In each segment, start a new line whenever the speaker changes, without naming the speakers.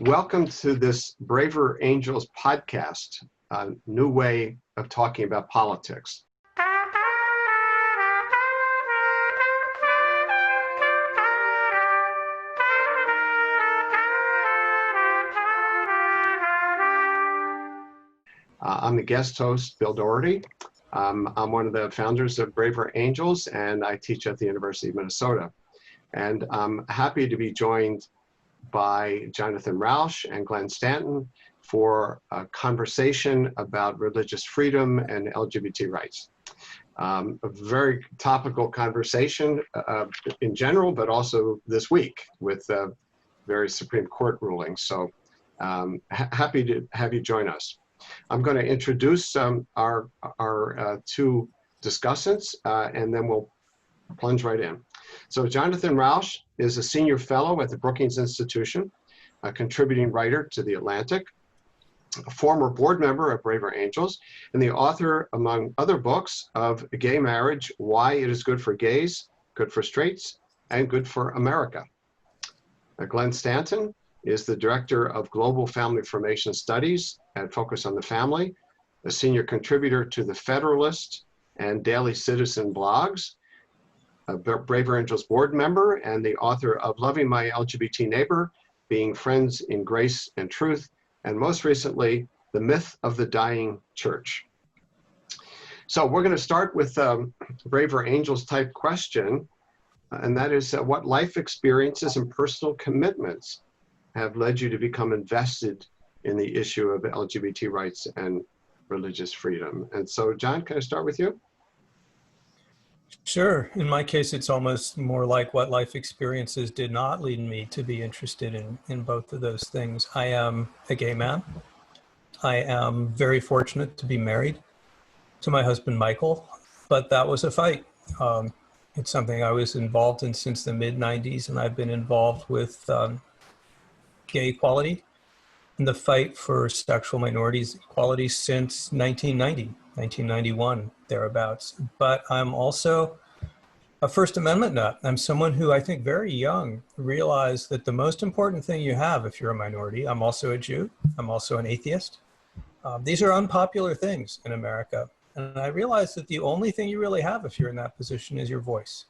Welcome to this Braver Angels podcast, a new way of talking about politics. I'm the guest host, Bill Doherty. I'm one of the founders of Braver Angels, and I teach at the University of Minnesota. And I'm happy to be joined by Jonathan Rauch and Glenn Stanton for a conversation about religious freedom and LGBT rights. A very topical conversation in general, but also this week with various Supreme Court rulings. So happy to have you join us. I'm going to introduce our two discussants, and then we'll plunge right in. So Jonathan Rauch is a senior fellow at the Brookings Institute, a contributing writer to The Atlantic, a former board member of Braver Angels, and the author, among other books, of Gay Marriage, Why It Is Good for Gays, Good for Straights, and Good for America. Glenn Stanton is the director of Global Family Formation Studies at Focus on the Family, a senior contributor to the Federalist and Daily Citizen blogs, a Braver Angels board member, and the author of Loving My LGBT Neighbor, Being Friends in Grace and Truth, and most recently, The Myth of the Dying Church. So we're going to start with a Braver Angels type question, and that is what life experiences and personal commitments have led you to become invested in the issue of LGBT rights and religious freedom? And so, John, can I start with you?
Sure. In my case, it's almost more like what life experiences did not lead me to be interested in both of those things. I am a gay man. I am very fortunate to be married to my husband, Michael, but that was a fight. It's something I was involved in since the mid-90s, and I've been involved with gay equality and the fight for sexual minorities equality since 1991, thereabouts. But I'm also a First Amendment nut. I'm someone who I think very young realized that the most important thing you have if you're a minority, I'm also a Jew, I'm also an atheist. These are unpopular things in America. And I realized that the only thing you really have if you're in that position is your voice.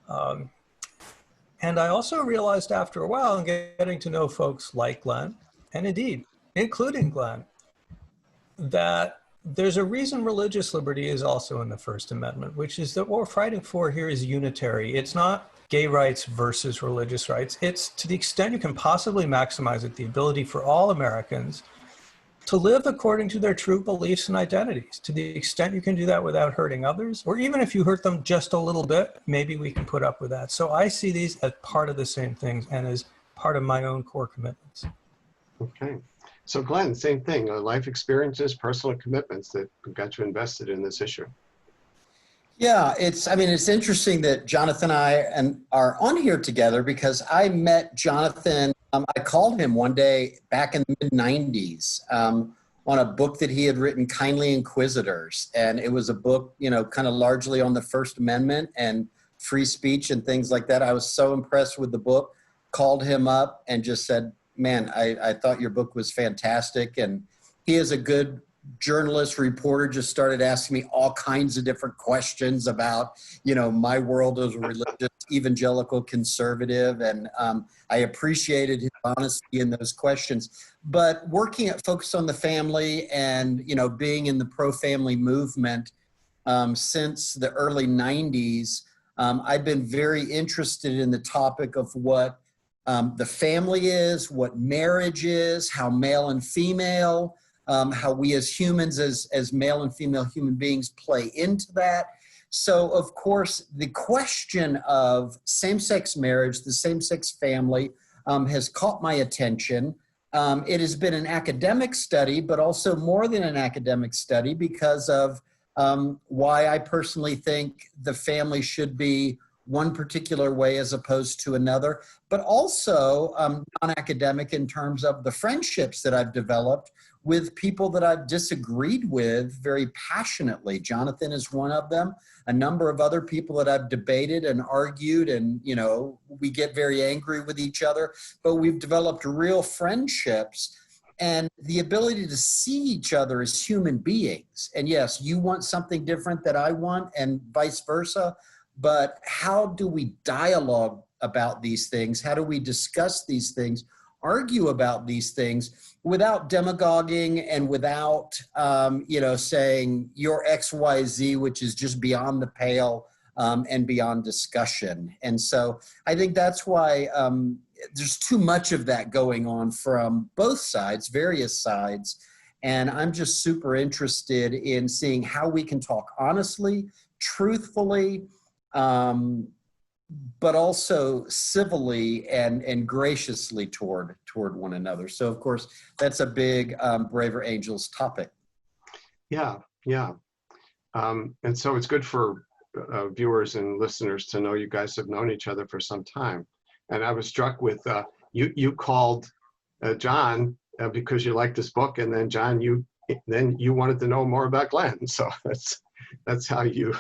And I also realized after a while, and getting to know folks like Glenn, and indeed, including Glenn, that there's a reason religious liberty is also in the First Amendment, which is that what we're fighting for here is unitary. It's not gay rights versus religious rights. It's, to the extent you can possibly maximize it, the ability for all Americans to live according to their true beliefs and identities. To the extent you can do that without hurting others, or even if you hurt them just a little bit, maybe we can put up with that. So I see these as part of the same things and as part of my own core commitments.
Okay. So Glenn, same thing, life experiences, personal commitments that got you invested in this issue.
Yeah, it's interesting that Jonathan and I are on here together because I met Jonathan, I called him one day back in the mid-90s on a book that he had written, Kindly Inquisitors. And it was a book, kind of largely on the First Amendment and free speech and things like that. I was so impressed with the book, called him up and just said, man, I thought your book was fantastic. And he is a good journalist, reporter, just started asking me all kinds of different questions about, my world as a religious evangelical conservative. And I appreciated his honesty in those questions. But working at Focus on the Family and, being in the pro-family movement since the early 90s, I've been very interested in the topic of what the family is, what marriage is, how male and female, how we as humans, as male and female human beings play into that. So, of course, the question of same-sex marriage, the same-sex family, has caught my attention. It has been an academic study, but also more than an academic study because of why I personally think the family should be one particular way as opposed to another, but also non-academic in terms of the friendships that I've developed with people that I've disagreed with very passionately. Jonathan is one of them. A number of other people that I've debated and argued, and we get very angry with each other, but we've developed real friendships and the ability to see each other as human beings. And yes, you want something different that I want and vice versa, but how do we dialogue about these things? How do we discuss these things, argue about these things without demagoguing and without, saying you're X, Y, Z, which is just beyond the pale and beyond discussion. And so I think that's why there's too much of that going on from both sides, various sides. And I'm just super interested in seeing how we can talk honestly, truthfully, but also civilly and graciously toward one another. So, of course, that's a big Braver Angels topic.
Yeah. And so it's good for viewers and listeners to know you guys have known each other for some time. And I was struck with, you called Jon because you liked this book, and then Jon, you wanted to know more about Glenn. So that's how you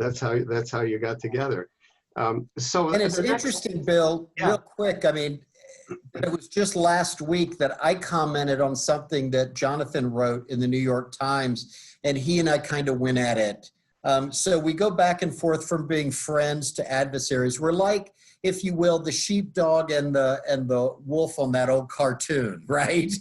got together. And
it's interesting, Bill, real quick. I mean, it was just last week that I commented on something that Jonathan wrote in the New York Times, and he and I kind of went at it. So we go back and forth from being friends to adversaries. We're like, if you will, the sheepdog and the wolf on that old cartoon, right?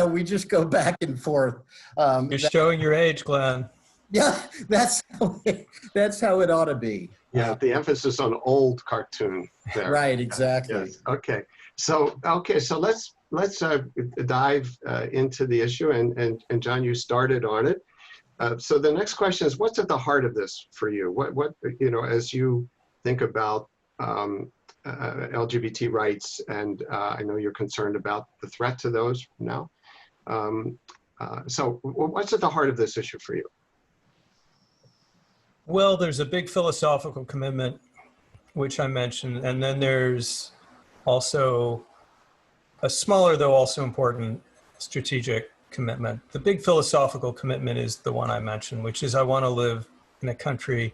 We just go back and forth.
You're showing your age, Glenn.
Yeah, that's how it ought to be.
Yeah, the emphasis on old cartoon there.
Right, exactly.
Yes. Okay. So let's dive into the issue, and Jon, you started on it. So the next question is, what's at the heart of this for you? What as you think about LGBT rights, and I know you're concerned about the threat to those now. So what's at the heart of this issue for you?
Well, there's a big philosophical commitment, which I mentioned, and then there's also a smaller, though also important, strategic commitment. The big philosophical commitment is the one I mentioned, which is I want to live in a country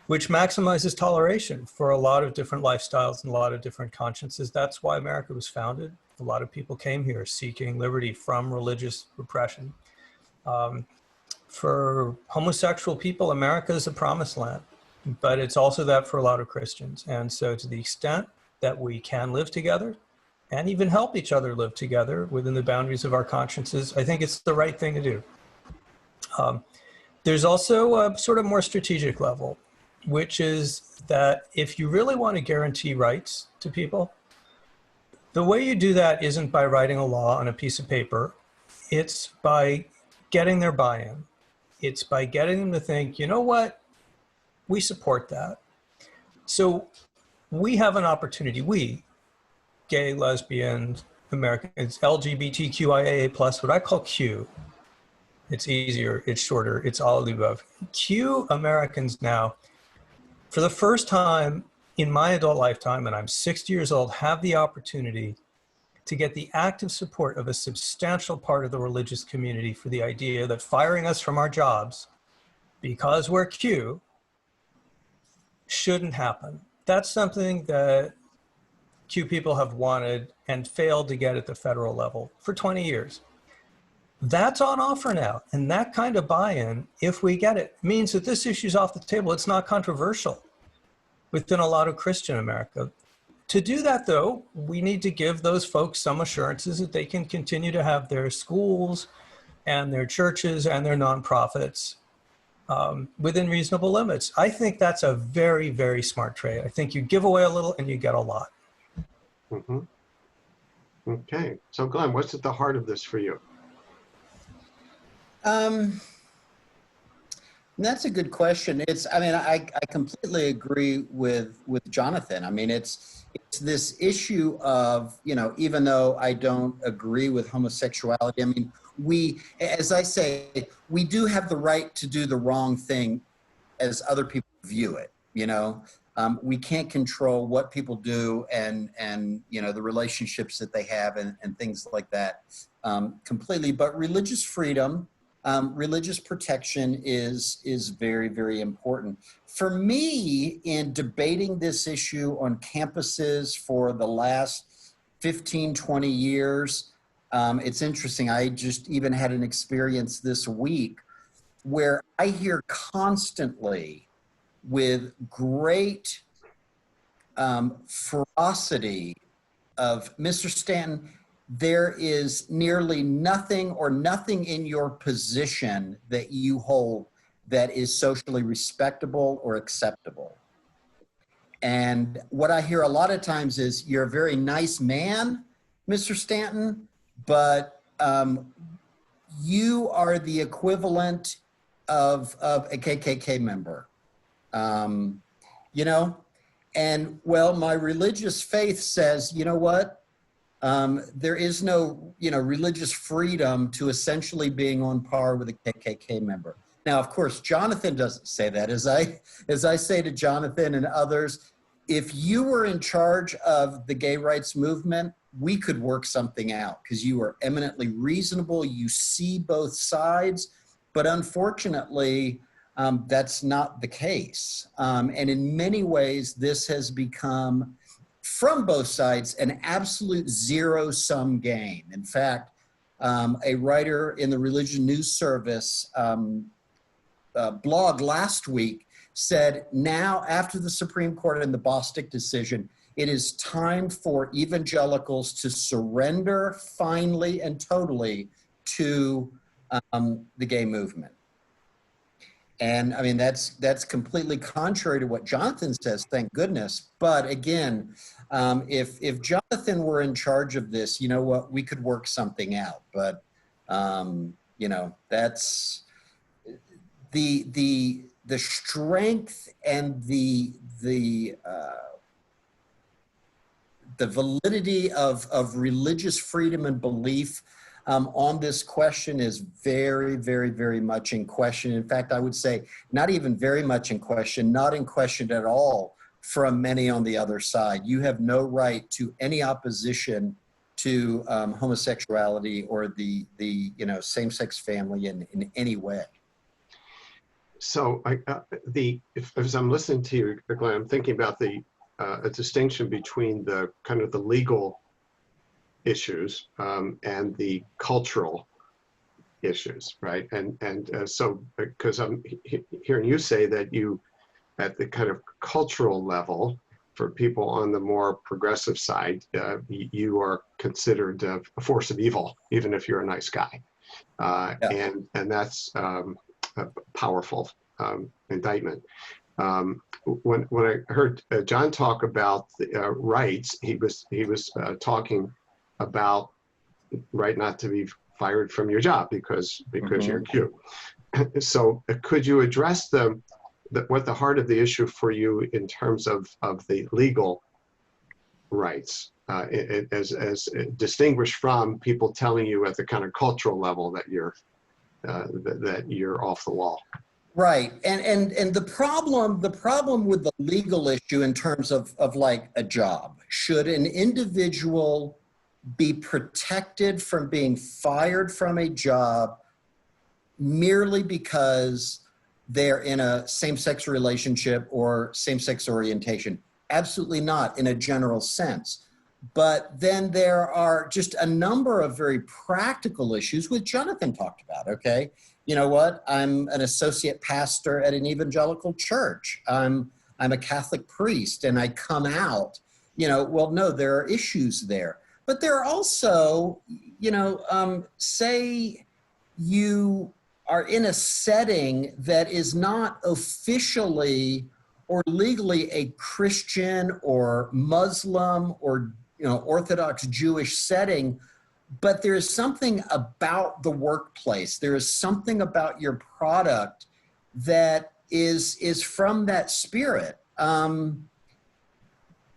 which maximizes toleration for a lot of different lifestyles and a lot of different consciences. That's why America was founded. A lot of people came here seeking liberty from religious repression. For homosexual people, America is a promised land, but it's also that for a lot of Christians. And so to the extent that we can live together and even help each other live together within the boundaries of our consciences, I think it's the right thing to do. There's also a sort of more strategic level, which is that if you really want to guarantee rights to people, the way you do that isn't by writing a law on a piece of paper. It's by getting their buy-in. It's by getting them to think, you know what, we support that. So we have an opportunity, we, gay, lesbian, Americans, LGBTQIA+, what I call Q. It's easier, it's shorter, it's all of the above. Q Americans now, for the first time in my adult lifetime, and I'm 60 years old, have the opportunity to get the active support of a substantial part of the religious community for the idea that firing us from our jobs because we're Q shouldn't happen. That's something that Q people have wanted and failed to get at the federal level for 20 years. That's on offer now. And that kind of buy-in, if we get it, means that this issue's off the table. It's not controversial within a lot of Christian America. To do that, though, we need to give those folks some assurances that they can continue to have their schools and their churches and their nonprofits within reasonable limits. I think that's a very, very smart trade. I think you give away a little and you get a lot.
Mm-hmm. Okay. So, Glenn, what's at the heart of this for you?
That's a good question. I completely agree with Jonathan. I mean, it's this issue of, even though I don't agree with homosexuality, I mean, as I say, we do have the right to do the wrong thing as other people view it. you know. We can't control what people do and you know, the relationships that they have and things like that completely. But religious freedom, religious protection is very, very important. For me, in debating this issue on campuses for the last 15, 20 years, it's interesting. I just even had an experience this week where I hear constantly with great ferocity of, Mr. Stanton, there is nearly nothing or nothing in your position that you hold that is socially respectable or acceptable. And what I hear a lot of times is, you're a very nice man, Mr. Stanton, but you are the equivalent of a KKK member. You know, and well, my religious faith says, you know what? There is no, you know, religious freedom to essentially being on par with a KKK member. Now, of course, Jonathan doesn't say that. As I say to Jonathan and others, if you were in charge of the gay rights movement, we could work something out because you are eminently reasonable. You see both sides, but unfortunately, that's not the case. And in many ways, this has become, from both sides, an absolute zero-sum game. In fact, a writer in the Religion News Service blog last week said, now, after the Supreme Court and the Bostick decision, it is time for evangelicals to surrender finally and totally to the gay movement. And I mean, that's completely contrary to what Jonathan says, thank goodness. But again, if Jonathan were in charge of this, you know what, we could work something out. But, you know, that's the strength and the validity of religious freedom and belief on this question is very, very, very much in question. In fact, I would say not even very much in question, not in question at all from many on the other side. You have no right to any opposition to homosexuality or the you know, same-sex family in any way.
So as I'm listening to you, Glenn, I'm thinking about a distinction between the kind of the legal issues and the cultural issues, right? And so, because I'm hearing you say that you, at the kind of cultural level, for people on the more progressive side, you are considered a force of evil, even if you're a nice guy.
Yeah.
And that's a powerful indictment. When I heard Jon talk about the rights, he was talking about right not to be fired from your job because you're cute. So could you address what the heart of the issue for you in terms of the legal rights, as distinguished from people telling you at the kind of cultural level that you're off the wall?
Right, and the problem with the legal issue in terms of like a job, should an individual be protected from being fired from a job merely because they're in a same-sex relationship or same-sex orientation? Absolutely not, in a general sense. But then there are just a number of very practical issues, which Jonathan talked about, okay? You know what? I'm an associate pastor at an evangelical church. I'm a Catholic priest and I come out, you know, well, no, there are issues there. But there are also, you know, say you are in a setting that is not officially or legally a Christian or Muslim or, you know, Orthodox Jewish setting, but there is something about the workplace. There is something about your product that is from that spirit.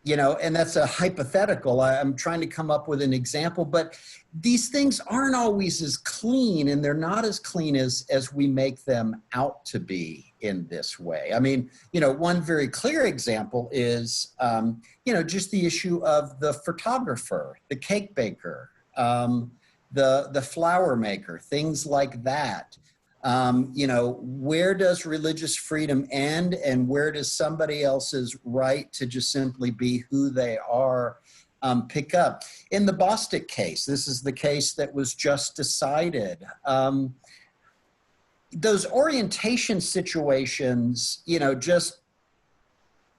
you know, and that's a hypothetical. I'm trying to come up with an example, but these things aren't always as clean, and they're not as clean as we make them out to be in this way. I mean, you know, one very clear example is, you know, just the issue of the photographer, the cake baker, the flower maker, things like that. You know, where does religious freedom end, and where does somebody else's right to just simply be who they are pick up? In the Bostick case, this is the case that was just decided. Those orientation situations, you know, just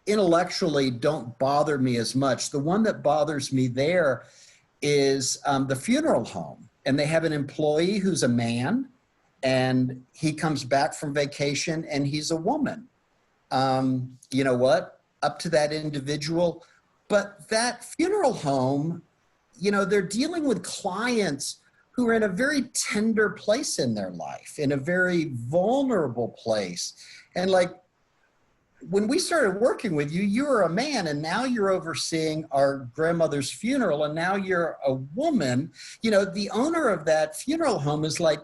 intellectually don't bother me as much. The one that bothers me there is the funeral home, and they have an employee who's a man, and he comes back from vacation and he's a woman. You know what? Up to that individual. But that funeral home, you know, they're dealing with clients who are in a very tender place in their life, in a very vulnerable place. And like, when we started working with you, you were a man, and now you're overseeing our grandmother's funeral, and now you're a woman. You know, the owner of that funeral home is like,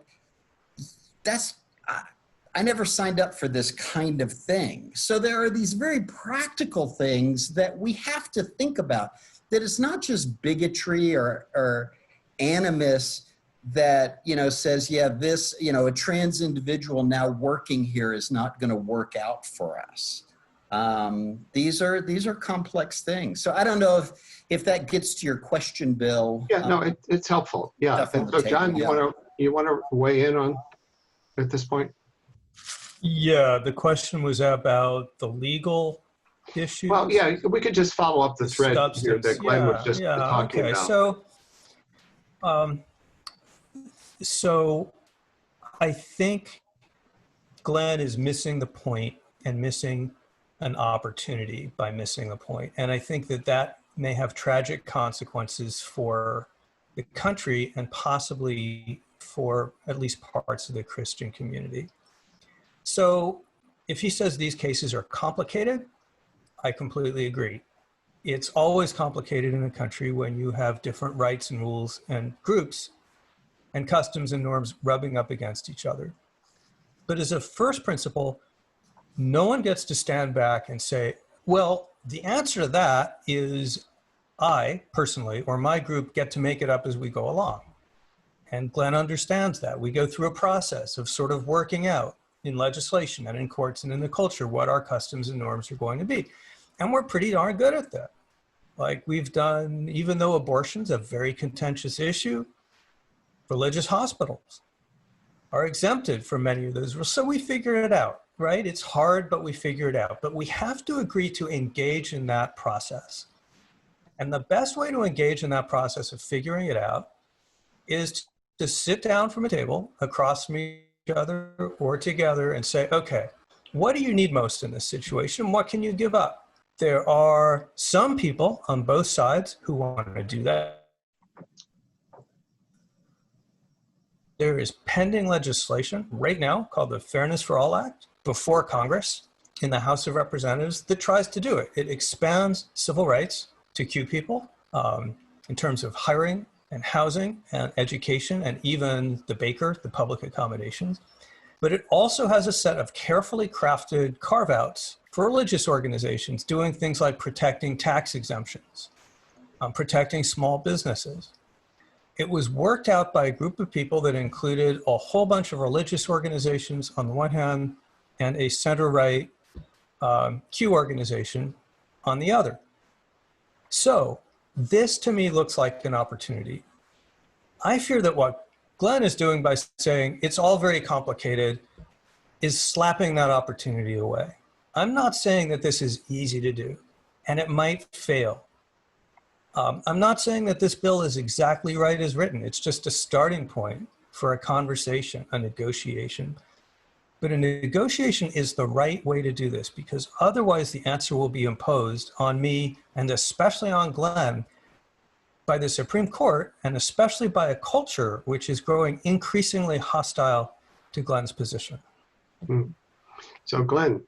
I never signed up for this kind of thing. So there are these very practical things that we have to think about, that it's not just bigotry or animus that, you know, says, yeah, this, you know, a trans individual now working here is not going to work out for us. These are complex things. So I don't know if that gets to your question, Bill.
Yeah, no, it's helpful. Yeah. And so Jon, you want to weigh in on at this point?
Yeah, the question was about the legal issues.
Well, yeah, we could just follow up the thread here that Glenn was just talking about.
So I think Glenn is missing the point and missing an opportunity by missing the point. And I think that may have tragic consequences for the country and possibly for at least parts of the Christian community. So if he says these cases are complicated, I completely agree. It's always complicated in a country when you have different rights and rules and groups and customs and norms rubbing up against each other. But as a first principle, no one gets to stand back and say, well, the answer to that is I personally, or my group, get to make it up as we go along. And Glenn understands that. We go through a process of sort of working out in legislation and in courts and in the culture what our customs and norms are going to be. And we're pretty darn good at that. Like we've done, even though abortion's a very contentious issue, religious hospitals are exempted from many of those rules. So we figure it out, right? It's hard, but we figure it out. But we have to agree to engage in that process. And the best way to engage in that process of figuring it out is to sit down from a table across from each other or together and say, okay, what do you need most in this situation? What can you give up? There are some people on both sides who want to do that. There is pending legislation right now called the Fairness for All Act before Congress in the House of Representatives that tries to do it. It expands civil rights to Q people in terms of hiring and housing and education and even the baker, the public accommodations. But it also has a set of carefully crafted carve-outs for religious organizations doing things like protecting tax exemptions, protecting small businesses. It was worked out by a group of people that included a whole bunch of religious organizations on the one hand and a center-right Q organization on the other. So this to me looks like an opportunity. I fear that what Glenn is doing by saying it's all very complicated is slapping that opportunity away. I'm not saying that this is easy to do, and it might fail. I'm not saying that this bill is exactly right as written. It's just a starting point for a conversation, a negotiation. But a negotiation is the right way to do this, because otherwise the answer will be imposed on me and especially on Glenn by the Supreme Court, and especially by a culture which is growing increasingly hostile to Glenn's position.
So Glenn,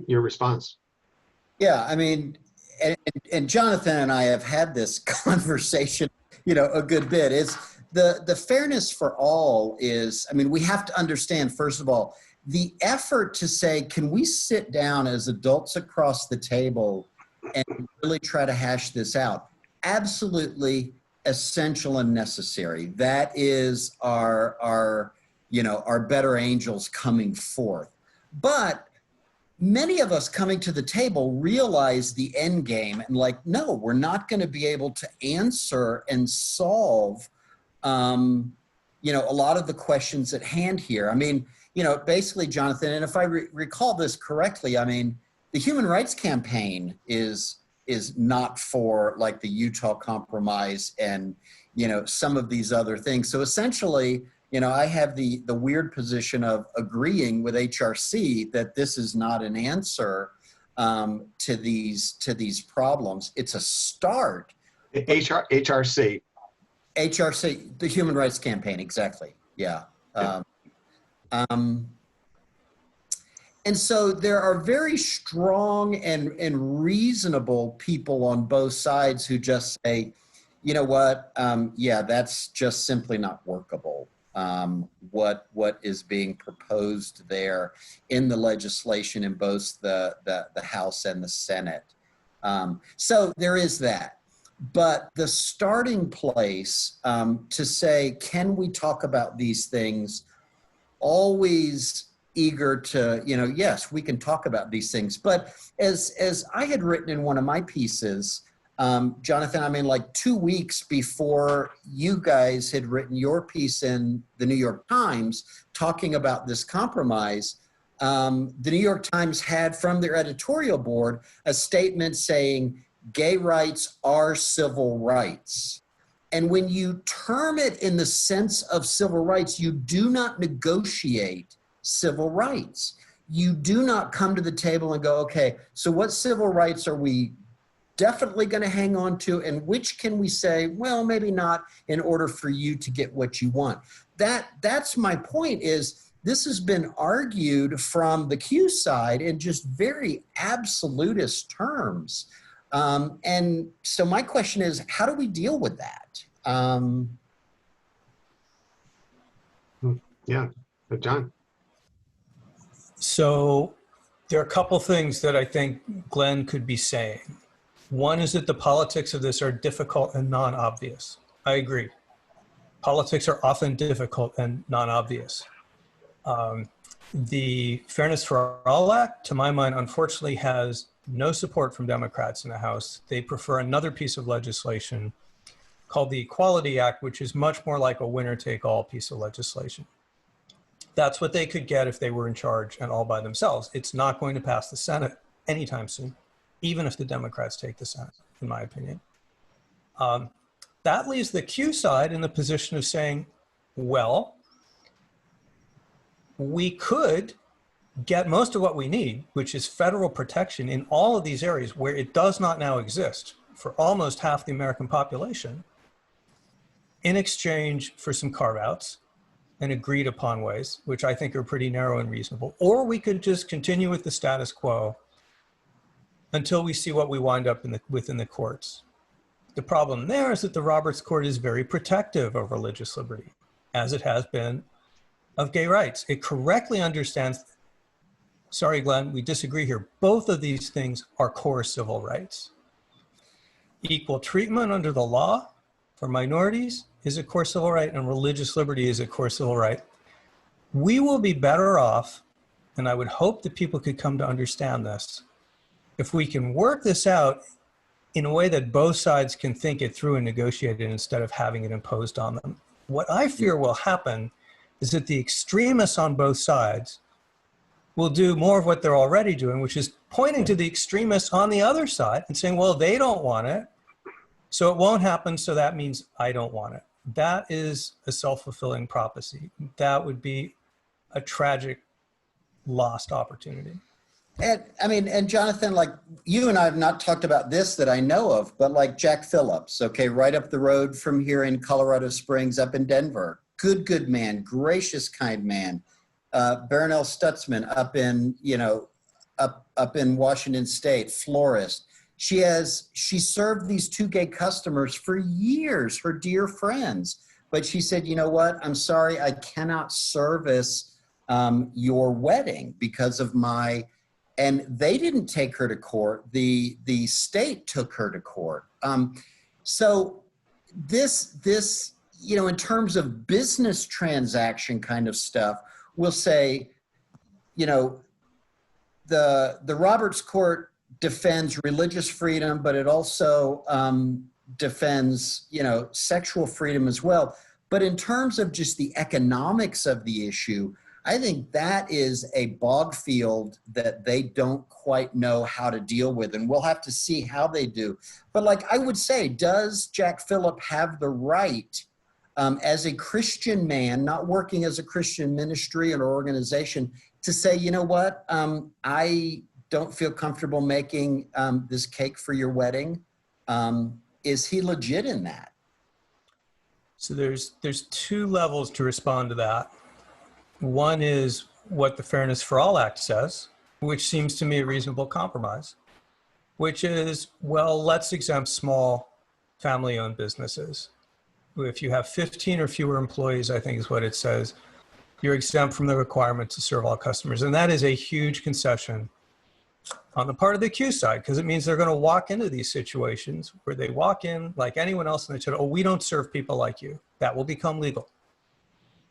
your response?
Yeah, I mean, and Jonathan and I have had this conversation, a good bit. Is the fairness for all is, I mean, we have to understand, first of all, the effort to say, can we sit down as adults across the table and really try to hash this out? Absolutely essential and necessary. That is our better angels coming forth. But many of us coming to the table realize the end game and like, no, we're not going to be able to answer and solve, a lot of the questions at hand here. I mean, basically, Jonathan, and if I recall this correctly, I mean, the Human Rights Campaign is not for like the Utah Compromise and, some of these other things. So essentially, I have the weird position of agreeing with HRC that this is not an answer to these problems. It's a start.
HRC.
HRC, the Human Rights Campaign, exactly. Yeah. And so there are very strong and reasonable people on both sides who just say, you know what, that's just simply not workable. What is being proposed there in the legislation in both the House and the Senate. So there is that. But the starting place to say, can we talk about these things, always eager to, yes, we can talk about these things. But as I had written in one of my pieces, Jonathan, I mean, like 2 weeks before you guys had written your piece in the New York Times talking about this compromise, the New York Times had from their editorial board a statement saying gay rights are civil rights. And when you term it in the sense of civil rights, you do not negotiate civil rights. You do not come to the table and go, okay, so what civil rights are we definitely going to hang on to, and which can we say, well, maybe not, in order for you to get what you want. That's my point, is this has been argued from the Q side in just very absolutist terms. And so my question is, how do we deal with that?
Yeah, but John.
So there are a couple things that I think Glenn could be saying. One is that the politics of this are difficult and non-obvious. I agree. Politics are often difficult and non-obvious. The Fairness for All Act, to my mind, unfortunately has no support from Democrats in the House. They prefer another piece of legislation called the Equality Act, which is much more like a winner-take-all piece of legislation. That's what they could get if they were in charge and all by themselves. It's not going to pass the Senate anytime soon, even if the Democrats take the Senate, in my opinion. That leaves the Q side in the position of saying, well, we could get most of what we need, which is federal protection in all of these areas where it does not now exist for almost half the American population, in exchange for some carve-outs and agreed upon ways, which I think are pretty narrow and reasonable. Or we could just continue with the status quo until we see what we wind up within the courts. The problem there is that the Roberts Court is very protective of religious liberty, as it has been of gay rights. It correctly understands, sorry, Glenn, we disagree here. Both of these things are core civil rights. Equal treatment under the law for minorities is a core civil right, and religious liberty is a core civil right. We will be better off, and I would hope that people could come to understand this, if we can work this out in a way that both sides can think it through and negotiate it instead of having it imposed on them. What I fear will happen is that the extremists on both sides will do more of what they're already doing, which is pointing to the extremists on the other side and saying, well, they don't want it, so it won't happen, so that means I don't want it. That is a self-fulfilling prophecy. That would be a tragic lost opportunity.
And I mean, and Jonathan, like you and I have not talked about this that I know of, but like Jack Phillips, okay, right up the road from here in Colorado Springs, up in Denver, good man, gracious, kind man. Barronelle Stutzman up in, up in Washington State, florist. She served these two gay customers for years, her dear friends. But she said, you know what? I'm sorry, I cannot service your wedding because of my, and they didn't take her to court. The state took her to court. So this, you know, in terms of business transaction kind of stuff, we'll say, you know, the Roberts Court defends religious freedom, but it also defends, you know, sexual freedom as well. But in terms of just the economics of the issue, I think that is a bog field that they don't quite know how to deal with, and we'll have to see how they do. But like I would say, does Jack Phillip have the right, as a Christian man, not working as a Christian ministry or organization, to say, you know what, I don't feel comfortable making this cake for your wedding? Is he legit in that?
So there's two levels to respond to that. One is what the Fairness for All Act says, which seems to me a reasonable compromise, which is, well, let's exempt small family-owned businesses. If you have 15 or fewer employees, I think is what it says, you're exempt from the requirement to serve all customers. And that is a huge concession on the part of the Q side, because it means they're going to walk into these situations where they walk in like anyone else and they say, oh, we don't serve people like you. That will become legal.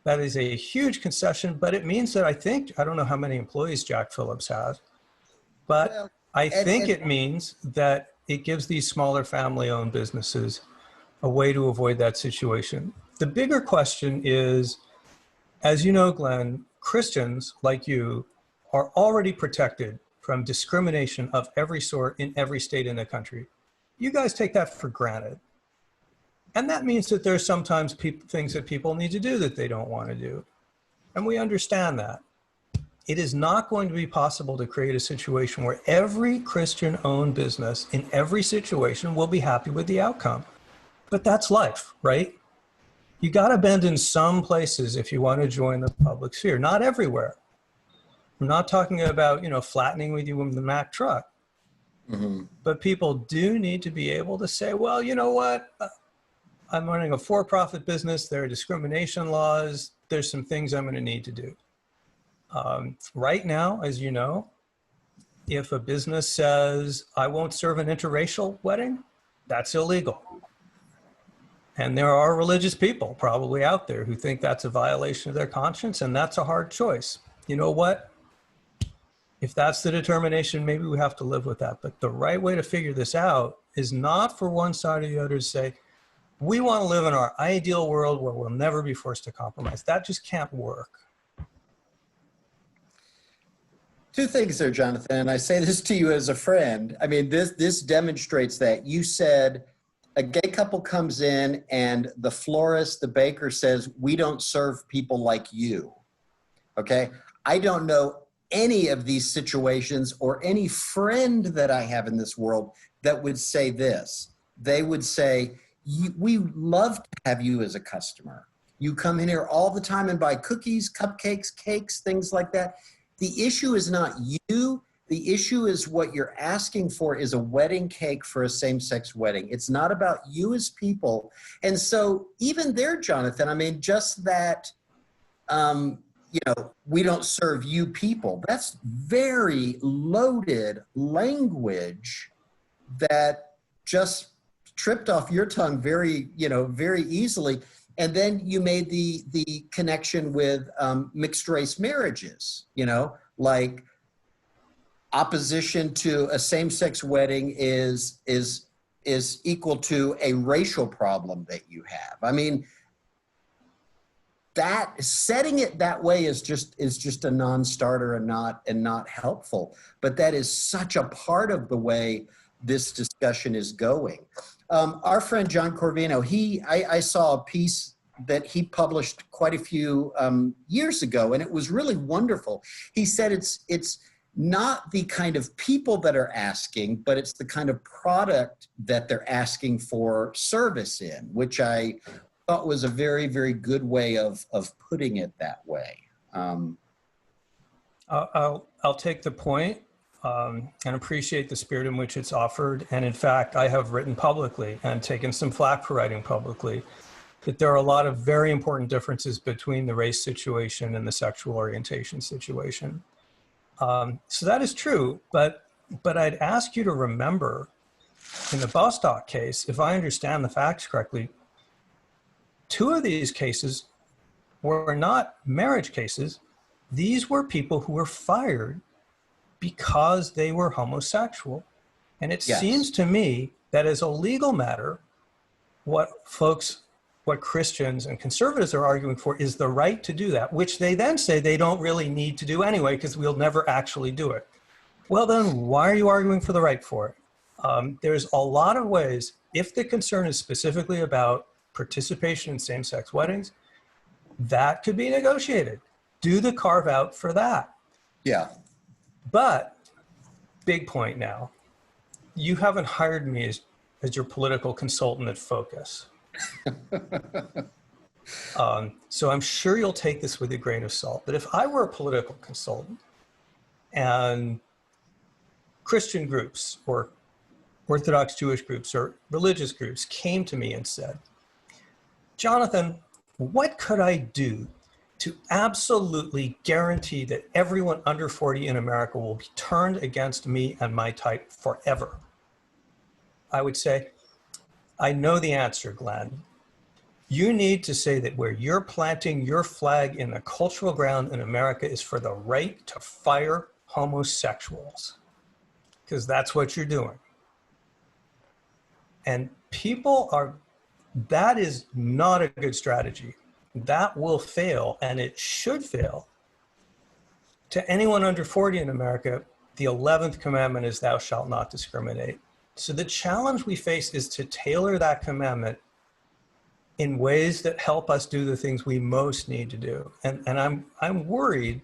That is a huge concession, but it means that I don't know how many employees Jack Phillips has, but I think it means that it gives these smaller family-owned businesses a way to avoid that situation. The bigger question is, as you know, Glenn, Christians like you are already protected from discrimination of every sort in every state in the country. You guys take that for granted. And that means that there's sometimes things that people need to do that they don't want to do. And we understand that. It is not going to be possible to create a situation where every Christian-owned business in every situation will be happy with the outcome. But that's life, right? You got to bend in some places if you want to join the public sphere, not everywhere. I'm not talking about, you know, flattening with you with the Mack truck. Mm-hmm. But people do need to be able to say, well, you know what? I'm running a for-profit business. There are discrimination laws. There's some things I'm going to need to do. Right now, as you know, if a business says, I won't serve an interracial wedding, that's illegal. And there are religious people probably out there who think that's a violation of their conscience, and that's a hard choice. You know what? If that's the determination, maybe we have to live with that. But the right way to figure this out is not for one side or the other to say, we want to live in our ideal world where we'll never be forced to compromise. That just can't work.
Two things there, Jonathan, and I say this to you as a friend. I mean, this demonstrates that. You said a gay couple comes in and the florist, the baker says, we don't serve people like you, okay? I don't know any of these situations or any friend that I have in this world that would say this. They would say, we love to have you as a customer. You come in here all the time and buy cookies, cupcakes, cakes, things like that. The issue is not you. The issue is what you're asking for is a wedding cake for a same-sex wedding. It's not about you as people. And so even there, Jonathan, I mean, just that, you know, we don't serve you people. That's very loaded language that just tripped off your tongue very, you know, very easily. And then you made the connection with mixed race marriages, you know, like opposition to a same-sex wedding is equal to a racial problem that you have. I mean, that setting it that way is just a non-starter and not helpful. But that is such a part of the way this discussion is going. Our friend John Corvino, I saw a piece that he published quite a few years ago, and it was really wonderful. He said it's not the kind of people that are asking, but it's the kind of product that they're asking for service in, which I thought was a very, very good way of putting it that way.
I'll take the point. and appreciate the spirit in which it's offered. And in fact, I have written publicly and taken some flack for writing publicly that there are a lot of very important differences between the race situation and the sexual orientation situation. So that is true, but I'd ask you to remember in the Bostock case, if I understand the facts correctly, 2 of these cases were not marriage cases. These were people who were fired because they were homosexual. And it seems to me that as a legal matter, what Christians and conservatives are arguing for is the right to do that, which they then say they don't really need to do anyway, because we'll never actually do it. Well, then why are you arguing for the right for it? There's a lot of ways, if the concern is specifically about participation in same-sex weddings, that could be negotiated. Do the carve out for that.
Yeah.
But, big point now, you haven't hired me as your political consultant at Focus. So I'm sure you'll take this with a grain of salt. But if I were a political consultant and Christian groups or Orthodox Jewish groups or religious groups came to me and said, Jonathan, what could I do to absolutely guarantee that everyone under 40 in America will be turned against me and my type forever? I would say, I know the answer, Glenn. You need to say that where you're planting your flag in the cultural ground in America is for the right to fire homosexuals, because that's what you're doing. And that is not a good strategy. That will fail, and it should fail. To anyone under 40 in America, the 11th commandment is thou shalt not discriminate. So the challenge we face is to tailor that commandment in ways that help us do the things we most need to do. And I'm worried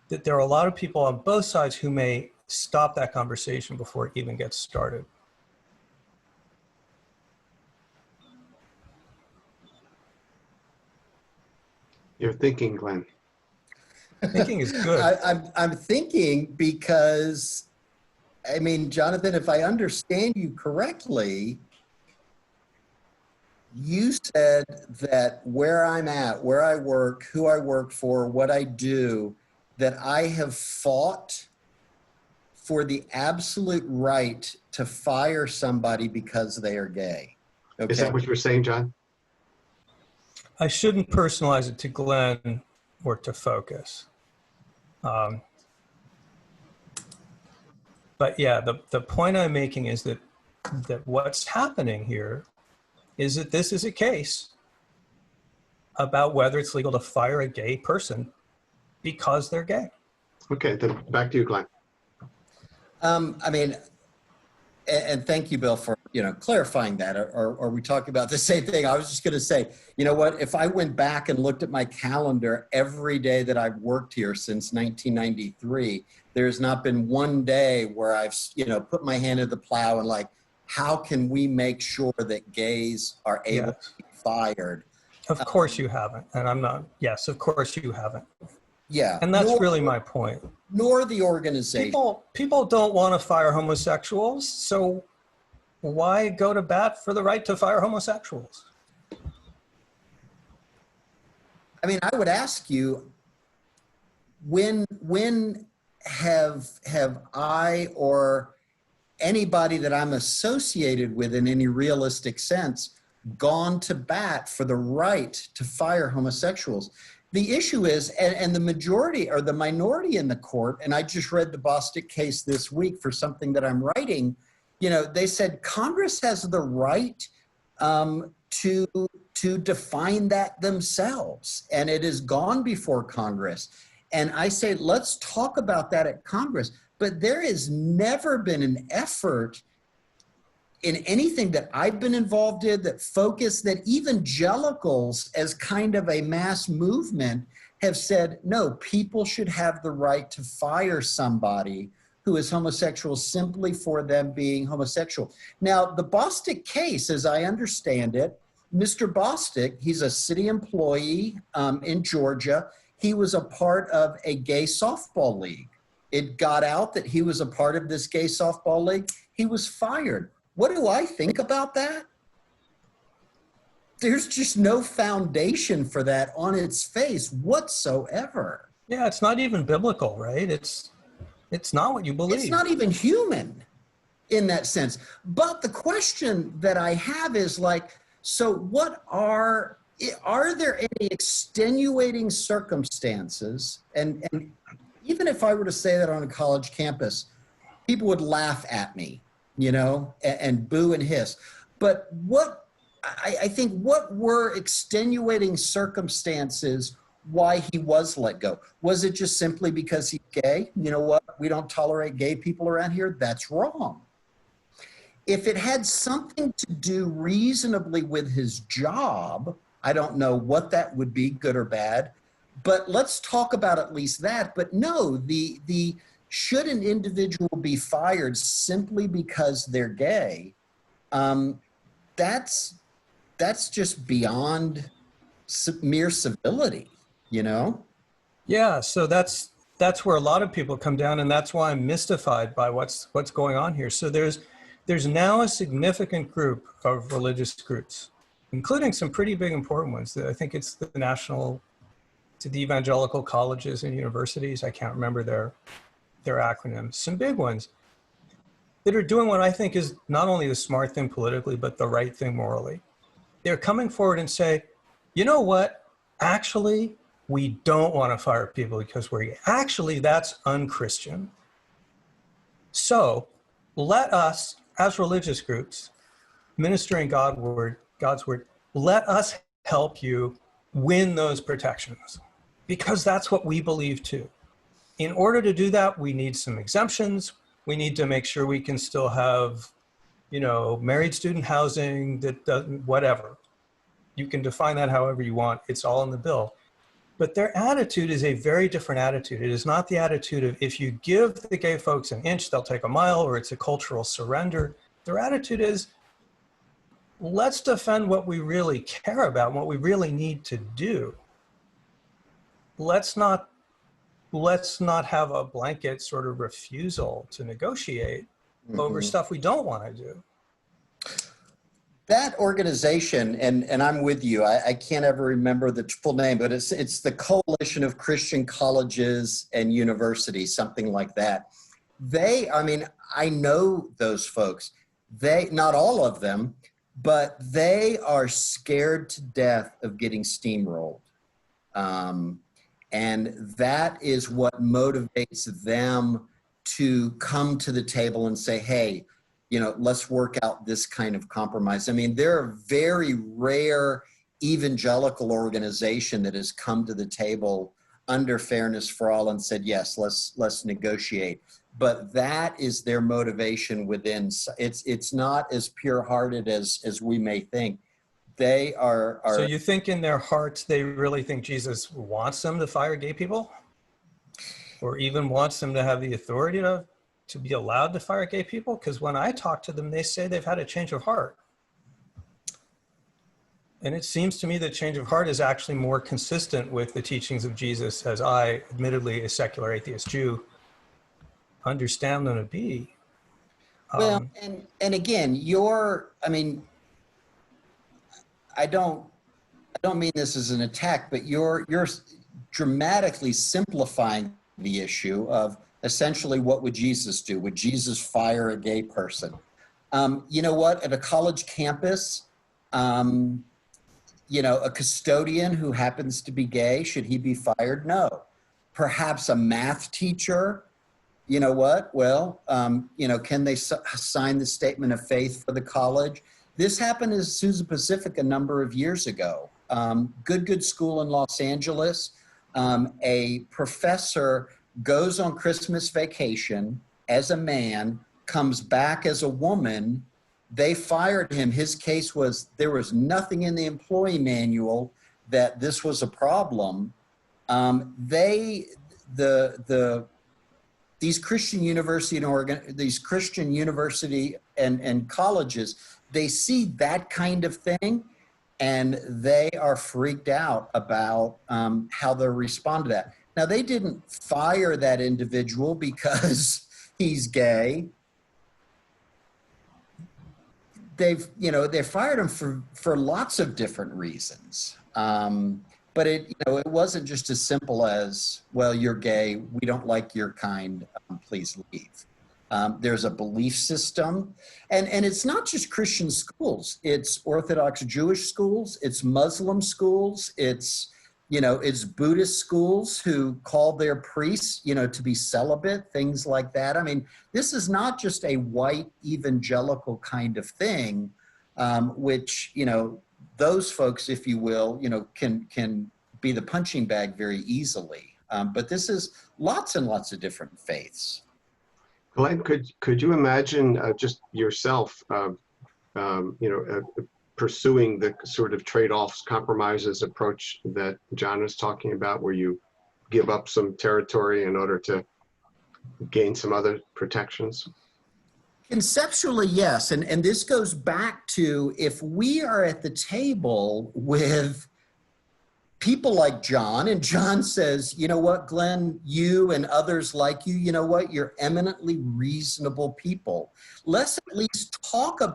that there are a lot of people on both sides who may stop that conversation before it even gets started.
You're thinking, Glenn.
Thinking is good.
I'm thinking because, I mean, Jonathan, if I understand you correctly, you said that where I'm at, where I work, who I work for, what I do, that I have fought for the absolute right to fire somebody because they are gay. Okay.
Is that what you were saying, John?
I shouldn't personalize it to Glenn or to Focus. But yeah, the point I'm making is that what's happening here is that this is a case about whether it's legal to fire a gay person because they're gay.
Okay, then back to you, Glenn.
I mean, and thank you, Bill, for clarifying that. Or we talk about the same thing. I was just going to say, you know what? If I went back and looked at my calendar every day that I've worked here since 1993, there's not been one day where I've put my hand to the plow and like, how can we make sure that gays are able to be fired?
Of course you haven't, and I'm not. Yes, of course you haven't.
Yeah,
and that's really my point.
Nor the organization.
People don't want to fire homosexuals, so why go to bat for the right to fire homosexuals?
I mean, I would ask you, when have I or anybody that I'm associated with in any realistic sense gone to bat for the right to fire homosexuals? The issue is, and the majority or the minority in the court, and I just read the Bostock case this week for something that I'm writing, they said Congress has the right to define that themselves, and it has gone before Congress. And I say, let's talk about that at Congress. But there has never been an effort in anything that I've been involved in, that Focus, that evangelicals as kind of a mass movement have said, no, people should have the right to fire somebody who is homosexual simply for them being homosexual. Now, the Bostock case, as I understand it, Mr. Bostock, he's a city employee in Georgia. He was a part of a gay softball league. it got out that he was a part of this gay softball league, he was fired. What do I think about that? There's just no foundation for that on its face whatsoever.
Yeah, it's not even biblical, right? It's not what you believe.
It's not even human in that sense. But the question that I have is like, so what are there any extenuating circumstances? And even if I were to say that on a college campus, people would laugh at me, you know, and boo and hiss. But I think what were extenuating circumstances why he was let go? Was it just simply because he's gay? You know what? We don't tolerate gay people around here. That's wrong. If it had something to do reasonably with his job, I don't know what that would be, good or bad, but let's talk about at least that. But no, the should an individual be fired simply because they're gay? That's just beyond mere civility, you know?
Yeah, so that's where a lot of people come down, and that's why I'm mystified by what's going on here. So there's now a significant group of religious groups, including some pretty big important ones. I think it's the evangelical colleges and universities. I can't remember their acronyms. Some big ones that are doing what I think is not only the smart thing politically, but the right thing morally. They're coming forward and say, you know what? Actually, we don't want to fire people because we're gay. Actually, that's unchristian. So let us, as religious groups, ministering God's word, let us help you win those protections, because that's what we believe too. In order to do that, we need some exemptions. We need to make sure we can still have, you know, married student housing that doesn't, whatever. You can define that however you want. It's all in the bill. But their attitude is a very different attitude. It is not the attitude of, if you give the gay folks an inch, they'll take a mile, or it's a cultural surrender. Their attitude is, let's defend what we really care about and what we really need to do. Let's not have a blanket sort of refusal to negotiate over stuff we don't want to do.
That organization, and I'm with you, I can't ever remember the full name, but it's the Coalition of Christian Colleges and Universities, something like that. I know those folks. Not all of them, but they are scared to death of getting steamrolled. And that is what motivates them to come to the table and say, hey, you know, let's work out this kind of compromise. I mean, they're a very rare evangelical organization that has come to the table under Fairness for All and said, yes, let's negotiate. But that is their motivation within. It's not as pure-hearted as we may think. They are.
So you think in their hearts they really think Jesus wants them to fire gay people, or even wants them to have the authority to be allowed to fire gay people? Because when I talk to them, they say they've had a change of heart. And it seems to me that change of heart is actually more consistent with the teachings of Jesus, as I, admittedly a secular atheist Jew, understand them to be.
Well, and again, I don't mean this as an attack, but you're dramatically simplifying the issue of essentially what would Jesus do? Would Jesus fire a gay person? You know what? At a college campus, you know, a custodian who happens to be gay, should he be fired? No. Perhaps a math teacher, you know what? Well, you know, can they sign the statement of faith for the college? This happened at Sousa Pacific a number of years ago. Good school in Los Angeles. A professor goes on Christmas vacation as a man, comes back as a woman. They fired him. His case was, there was nothing in the employee manual that this was a problem. These Christian university and colleges, they see that kind of thing, and they are freaked out about how they'll respond to that. Now, they didn't fire that individual because he's gay. They fired him for lots of different reasons. But it wasn't just as simple as, well, you're gay, we don't like your kind, please leave. There's a belief system, and it's not just Christian schools. It's Orthodox Jewish schools, it's Muslim schools, it's Buddhist schools who call their priests, to be celibate, things like that. I mean, this is not just a white evangelical kind of thing, which, those folks, if you will, can be the punching bag very easily. But this is lots and lots of different faiths.
Glenn, could you imagine just yourself, pursuing the sort of trade-offs, compromises approach that Jon is talking about, where you give up some territory in order to gain some other protections?
Conceptually, yes. And this goes back to, if we are at the table with people like Jon, and Jon says, you know what, Glenn, you and others like you, you know what, you're eminently reasonable people. Let's at least carve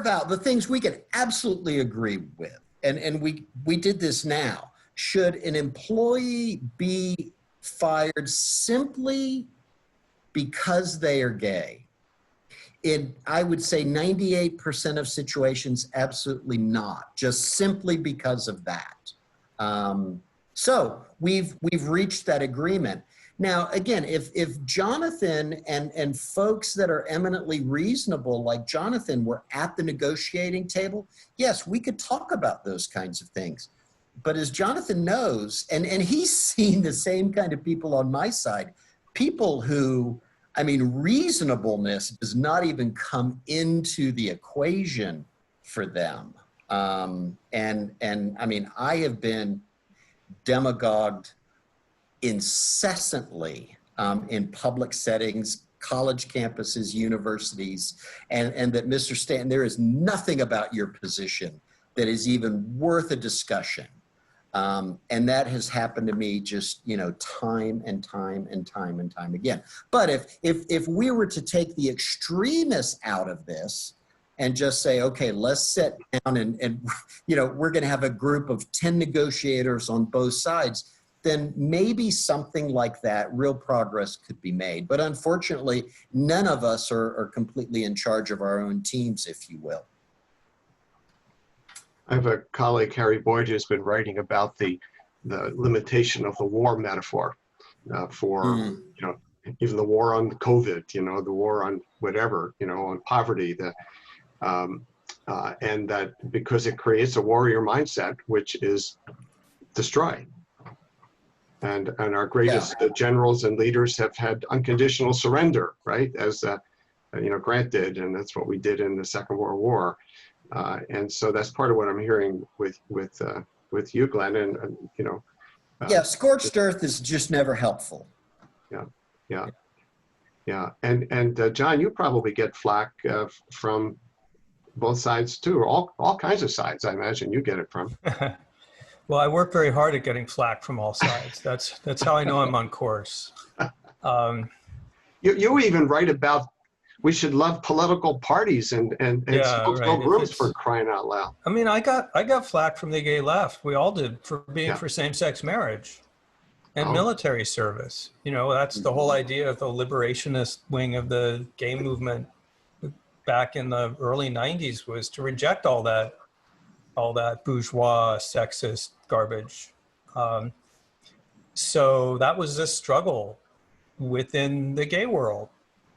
out the things we can absolutely agree with. And we did this now. Should an employee be fired simply because they are gay? I would say 98% of situations, absolutely not, just simply because of that. So we've reached that agreement. Now, again, if Jonathan and folks that are eminently reasonable like Jonathan were at the negotiating table, yes, we could talk about those kinds of things. But as Jonathan knows, and he's seen the same kind of people on my side, people who, reasonableness does not even come into the equation for them. I have been demagogued incessantly in public settings, college campuses, universities, and that, Mr. Stanton, there is nothing about your position that is even worth a discussion. And that has happened to me just, time and time and time and time again. But if we were to take the extremists out of this and just say, okay, let's sit down and we're going to have a group of 10 negotiators on both sides, then maybe something like that, real progress could be made. But unfortunately, none of us are completely in charge of our own teams, if you will.
I have a colleague, Harry Boyd, who's been writing about the limitation of the war metaphor for, even the war on COVID, the war on whatever, on poverty, and that because it creates a warrior mindset, which is destroy. And our greatest generals and leaders have had unconditional surrender, right? As Grant did, and that's what we did in the Second World War. And so that's part of what I'm hearing with you, Glenn, and
scorched earth is just never helpful.
Yeah. And Jon, you probably get flack from both sides too, or all kinds of sides. I imagine you get it from.
Well, I work very hard at getting flack from all sides. That's how I know I'm on course.
You even write about we should love political parties and smoke rooms, for crying out loud.
I got flack from the gay left. We all did, for being for same-sex marriage and military service. That's the whole idea of the liberationist wing of the gay movement back in the early 90s, was to reject all that bourgeois sexist garbage. So that was a struggle within the gay world.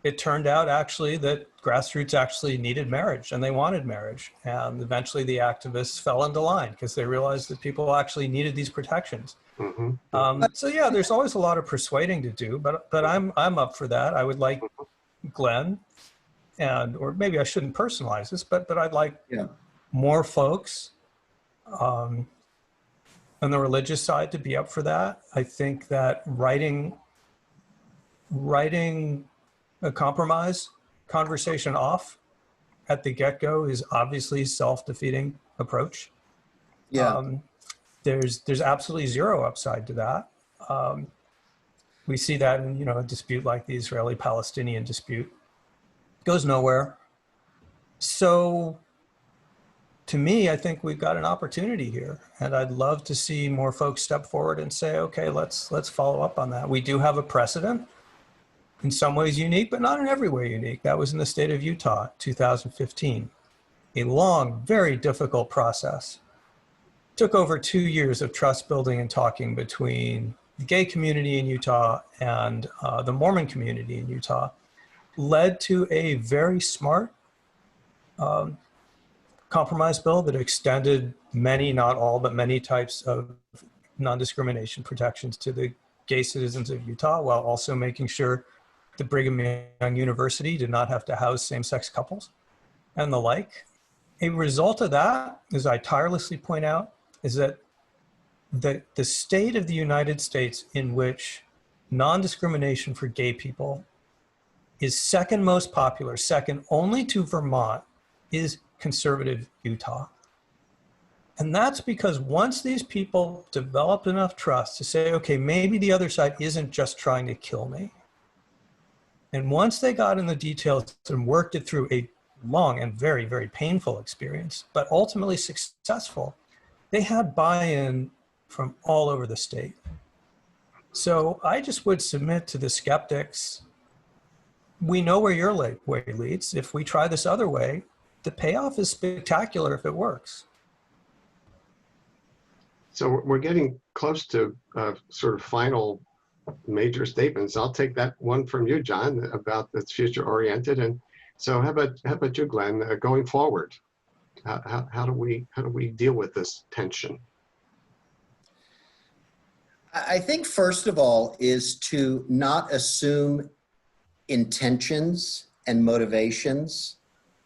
It turned out actually that grassroots actually needed marriage and they wanted marriage. And eventually the activists fell into line because they realized that people actually needed these protections. So yeah, there's always a lot of persuading to do, but I'm up for that. I would like Glenn, or maybe I shouldn't personalize this, but I'd like more folks on the religious side to be up for that. I think that writing a compromise conversation off at the get-go is obviously self-defeating approach. there's absolutely zero upside to that. We see that in, you know, a dispute like the Israeli-Palestinian dispute. It goes nowhere. So to me, I think we've got an opportunity here, and I'd love to see more folks step forward and say, okay, let's follow up on that. We do have a precedent, in some ways unique, but not in every way unique. That was in the state of Utah, 2015. A long, very difficult process. Took over 2 years of trust building and talking between the gay community in Utah and the Mormon community in Utah. Led to a very smart compromise bill that extended many, not all, but many types of non-discrimination protections to the gay citizens of Utah, while also making sure the Brigham Young University did not have to house same-sex couples and the like. A result of that, as I tirelessly point out, is that the state of the United States in which non-discrimination for gay people is second most popular, second only to Vermont, is conservative Utah. And that's because once these people developed enough trust to say, okay, maybe the other side isn't just trying to kill me. And once they got in the details and worked it through a long and very, very painful experience, but ultimately successful, they had buy-in from all over the state. So I just would submit to the skeptics, we know where your way leads. If we try this other way, the payoff is spectacular if it works.
So we're getting close to sort of final major statements. I'll take that one from you, Jon, about that's future oriented. And so how about you, Glenn, going forward? How do we deal with this tension?
I think first of all is to not assume intentions and motivations.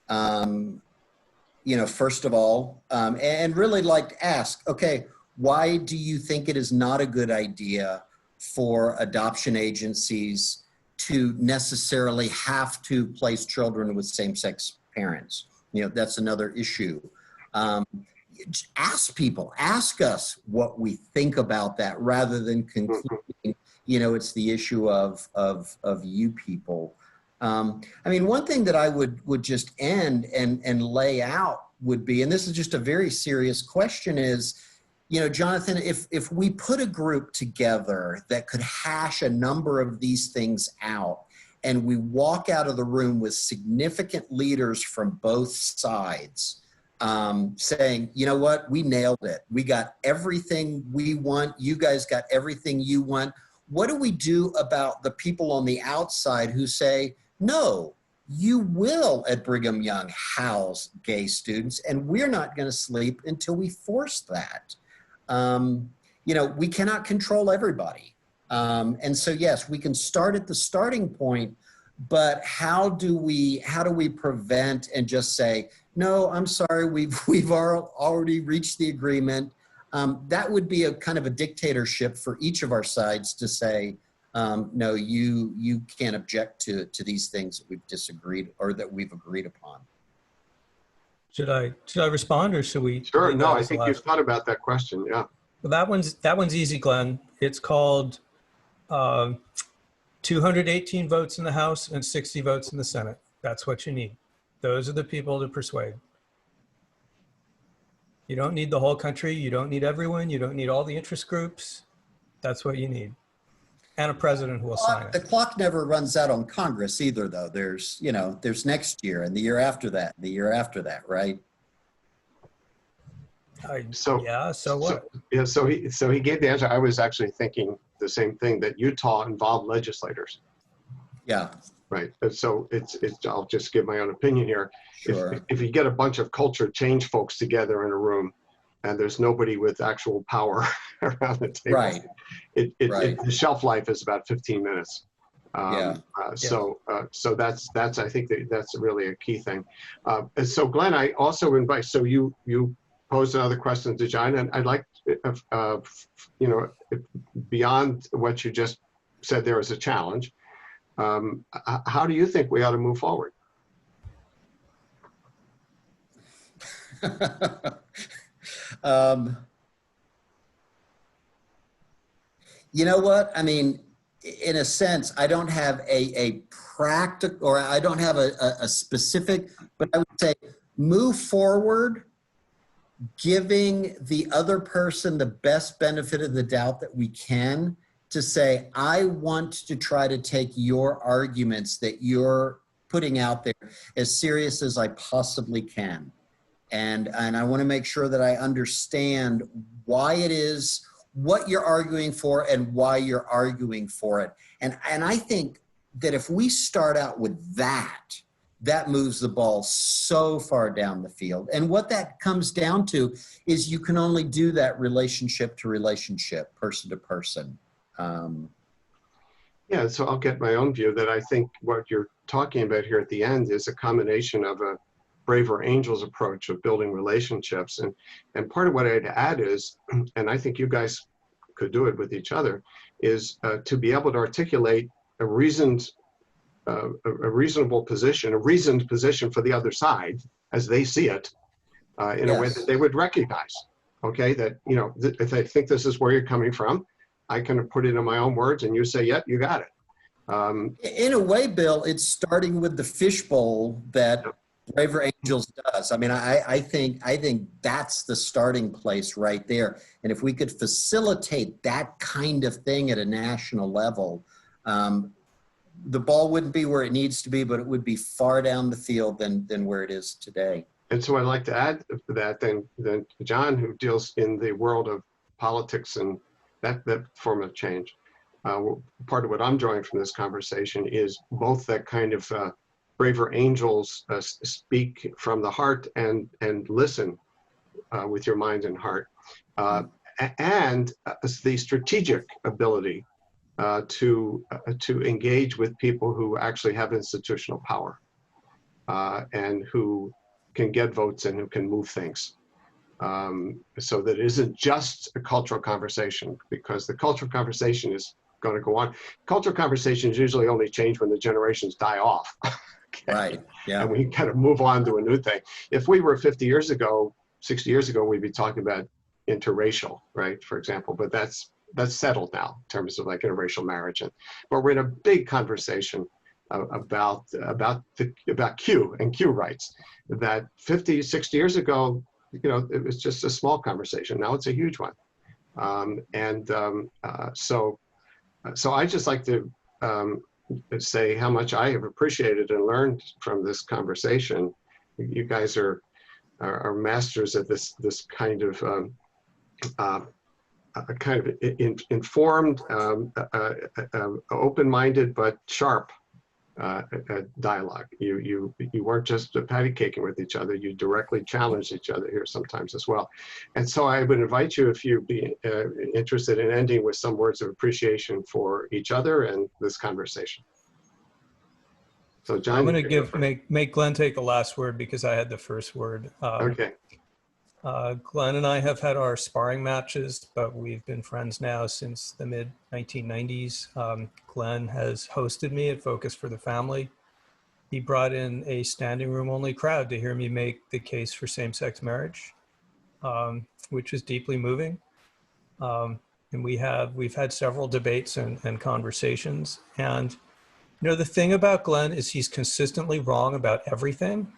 You know, first of all, and really like ask, okay, why do you think it is not a good idea for adoption agencies to necessarily have to place children with same-sex parents? You know, that's another issue. Ask people, ask us what we think about that rather than concluding, you know, it's the issue of you people. I mean, one thing that I would just end and lay out would be, and this is just a very serious question, is, you know, Jonathan, if we put a group together that could hash a number of these things out, and we walk out of the room with significant leaders from both sides, saying, you know what, we nailed it. We got everything we want. You guys got everything you want. What do we do about the people on the outside who say, no, you will at Brigham Young house gay students, and we're not going to sleep until we force that? You know, we cannot control everybody. And so, yes, we can start at the starting point, but how do we prevent and just say, no, I'm sorry, we've already reached the agreement. That would be a kind of a dictatorship for each of our sides to say, no, you can't object to these things that we've disagreed or that we've agreed upon.
Should I respond, or should we?
Sure. No, I think you've thought about that question. Yeah.
Well, that one's easy, Glenn. It's called 218 votes in the House and 60 votes in the Senate. That's what you need. Those are the people to persuade. You don't need the whole country. You don't need everyone. You don't need all the interest groups. That's what you need. And a president who will sign it.
The clock never runs out on Congress either, though. There's next year and the year after that, and the year after that, right?
So what?
So he gave the answer. I was actually thinking the same thing, that Utah involved legislators.
Yeah.
Right. So it's I'll just give my own opinion here.
Sure.
If you get a bunch of culture change folks together in a room, and there's nobody with actual power around the table,
Right.
The shelf life is about 15 minutes. So that's I think that's really a key thing. So Glenn, I also invite. So you posed another question to Jon, and I'd like, beyond what you just said there as a challenge, how do you think we ought to move forward?
You know what? I mean, in a sense, I don't have a practical, or I don't have a specific, but I would say move forward, giving the other person the best benefit of the doubt that we can, to say, I want to try to take your arguments that you're putting out there as serious as I possibly can. And I want to make sure that I understand why it is, what you're arguing for, and why you're arguing for it. And I think that if we start out with that, that moves the ball so far down the field. And what that comes down to is you can only do that relationship to relationship, person to person.
Yeah, so I'll get my own view that I think what you're talking about here at the end is a combination of a braver angels approach of building relationships. And part of what I'd add is, and I think you guys could do it with each other, is to be able to articulate a reasonable position, a reasoned position for the other side as they see it, in a way that they would recognize. Okay, that, you know, if I think this is where you're coming from, I can put it in my own words and you say, yep, you got it.
In a way, Bill, it's starting with the fishbowl that Braver Angels does. I mean, I think that's the starting place right there. And if we could facilitate that kind of thing at a national level, the ball wouldn't be where it needs to be, but it would be far down the field than where it is today.
And so I'd like to add to that then Jon, who deals in the world of politics and that form of change. Part of what I'm drawing from this conversation is both that kind of braver angels speak from the heart and listen with your mind and heart, and the strategic ability to engage with people who actually have institutional power and who can get votes and who can move things. So that it isn't just a cultural conversation, because the cultural conversation is going to go on. Cultural conversations usually only change when the generations die off. Okay.
Right. Yeah.
And we kind of move on to a new thing. If we were 50 years ago, 60 years ago, we'd be talking about interracial, right? For example, but that's settled now in terms of like interracial marriage. But we're in a big conversation about Q and Q rights that 50, 60 years ago, you know, it was just a small conversation. Now it's a huge one. So I just like to say how much I have appreciated and learned from this conversation. You guys are masters at this kind of informed, open-minded but sharp dialogue. You weren't just patty caking with each other. You directly challenged each other here sometimes as well. And so I would invite you, if you'd be interested in ending with some words of appreciation for each other and this conversation. So Jon,
I'm going to make Glenn take the last word because I had the first word.
Okay.
Glenn and I have had our sparring matches, but we've been friends now since the mid 1990s. Glenn has hosted me at Focus for the Family. He brought in a standing room only crowd to hear me make the case for same-sex marriage, which was deeply moving. And we've had several debates and conversations. And you know, the thing about Glenn is he's consistently wrong about everything.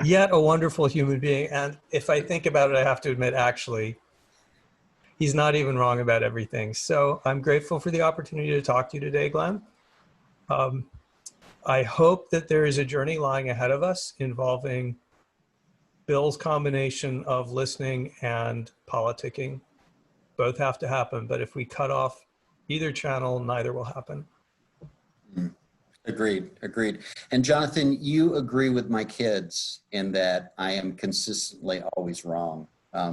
Yet a wonderful human being. And if I think about it, I have to admit, actually, he's not even wrong about everything. So I'm grateful for the opportunity to talk to you today, Glenn. I hope that there is a journey lying ahead of us involving Bill's combination of listening and politicking. Both have to happen, but if we cut off either channel, neither will happen.
Agreed. And Jonathan, you agree with my kids in that I am consistently always wrong.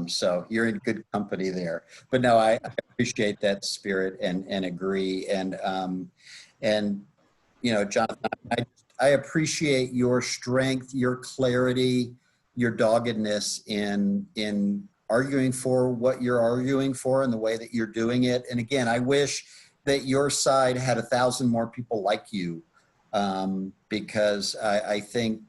So you're in good company there. But no, I appreciate that spirit and agree. And you know, Jonathan, I appreciate your strength, your clarity, your doggedness in arguing for what you're arguing for and the way that you're doing it. And again, I wish that your side had 1,000 more people like you. Because I think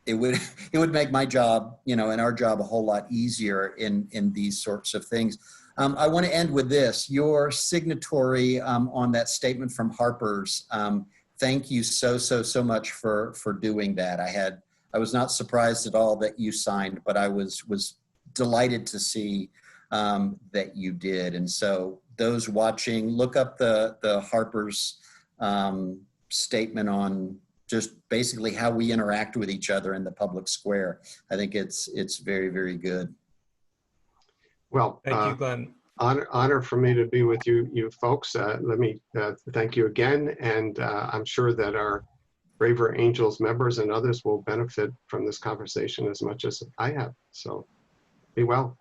it would make my job, you know, and our job a whole lot easier in these sorts of things. I want to end with this. Your signatory on that statement from Harper's, thank you so much for doing that. I was not surprised at all that you signed, but I was delighted to see that you did. And so those watching, look up the Harper's statement on just basically how we interact with each other in the public square. I think it's very, very good.
Well,
Thank you, Glenn.
Honor for me to be with you folks. Let me thank you again, and I'm sure that our Braver Angels members and others will benefit from this conversation as much as I have. So be well.